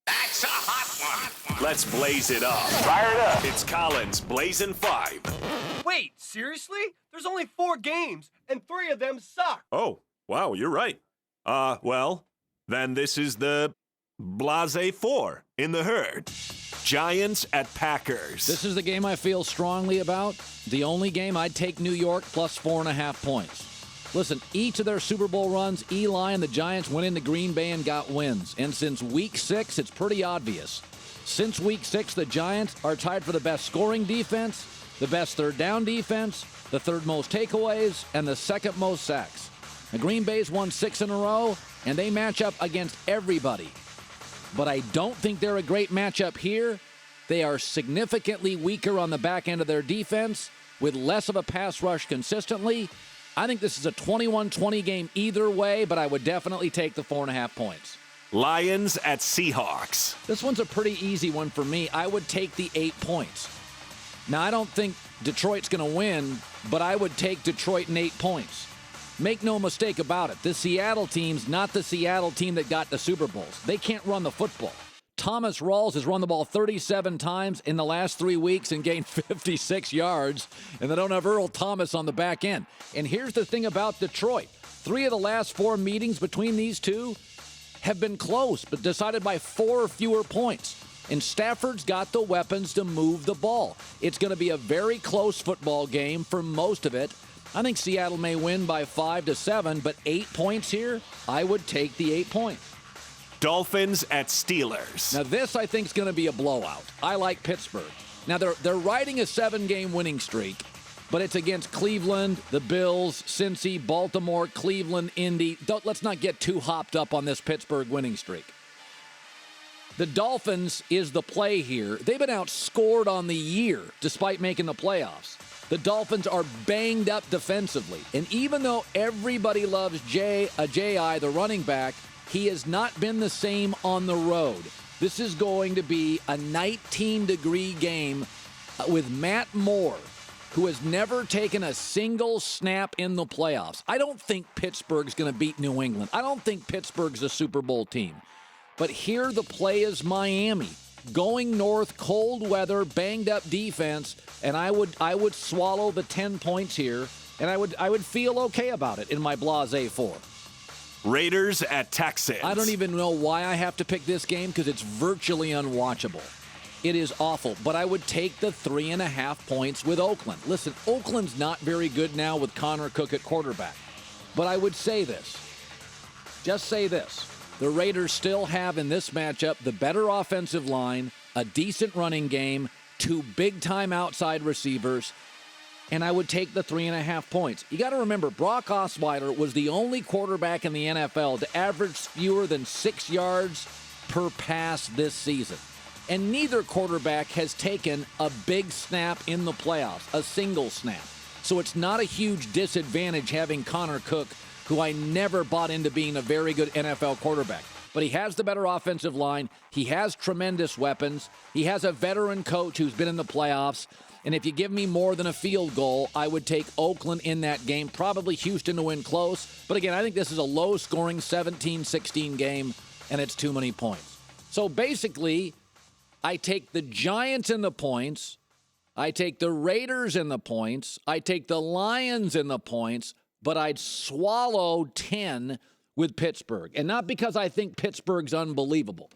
That's a hot one. Let's blaze it up. Fire it up. It's Colin's Blazing 5. Wait, seriously? There's only 4 games, and 3 of them suck. Oh, wow, you're right. Well, then this is the Blase 4 in the herd. Giants at Packers. This is the game I feel strongly about. The only game I'd take New York plus 4.5 points. Listen, each of their Super Bowl runs, Eli and the Giants went into Green Bay and got wins. And since Week 6, it's pretty obvious. Since Week 6, the Giants are tied for the best scoring defense, the best third down defense, the third most takeaways, and the second most sacks. The Green Bay's won 6 in a row, and they match up against everybody. But I don't think they're a great matchup here. They are significantly weaker on the back end of their defense with less of a pass rush consistently. I think this is a 21-20 game either way, but I would definitely take the 4.5 points. Lions at Seahawks. This one's a pretty easy one for me. I would take the 8 points. Now, I don't think Detroit's going to win, but I would take Detroit in 8 points. Make no mistake about it. The Seattle team's not the Seattle team that got the Super Bowls. They can't run the football. Thomas Rawls has run the ball 37 times in the last 3 weeks and gained 56 yards, and they don't have Earl Thomas on the back end. And here's the thing about Detroit. 3 of the last 4 meetings between these two have been close, but decided by 4 or fewer points. And Stafford's got the weapons to move the ball. It's going to be a very close football game for most of it. I think Seattle may win by 5 to 7, but 8 points here, I would take the 8 points. Dolphins at Steelers. Now this, I think, is going to be a blowout. I like Pittsburgh. Now they're riding a 7-game winning streak, but it's against Cleveland, the Bills, Cincy, Baltimore, Cleveland, Indy. Let's not get too hopped up on this Pittsburgh winning streak. The Dolphins is the play here. They've been outscored on the year despite making the playoffs. The Dolphins are banged up defensively. And even though everybody loves J.I., the running back, he has not been the same on the road. This is going to be a 19-degree game with Matt Moore, who has never taken a single snap in the playoffs. I don't think Pittsburgh's going to beat New England. I don't think Pittsburgh's a Super Bowl team. But here the play is Miami. Going north, cold weather, banged-up defense, and I would swallow the 10 points here, and I would feel okay about it in my Blase 4. Raiders at Texans. I don't even know why I have to pick this game because it's virtually unwatchable. It is awful, but I would take the 3.5 points with Oakland. Listen, Oakland's not very good now with Connor Cook at quarterback, but I would say this. Just say this. The Raiders still have in this matchup the better offensive line, a decent running game, 2 big-time outside receivers, and I would take the 3.5 points. You got to remember, Brock Osweiler was the only quarterback in the NFL to average fewer than 6 yards per pass this season. And neither quarterback has taken a big snap in the playoffs, a single snap. So it's not a huge disadvantage having Connor Cook, who I never bought into being a very good NFL quarterback. But he has the better offensive line. He has tremendous weapons. He has a veteran coach who's been in the playoffs. And if you give me more than a field goal, I would take Oakland in that game. Probably Houston to win close. But again, I think this is a low-scoring 17-16 game, and it's too many points. So basically, I take the Giants in the points. I take the Raiders in the points. I take the Lions in the points. But I'd swallow 10 with Pittsburgh. And not because I think Pittsburgh's unbelievable.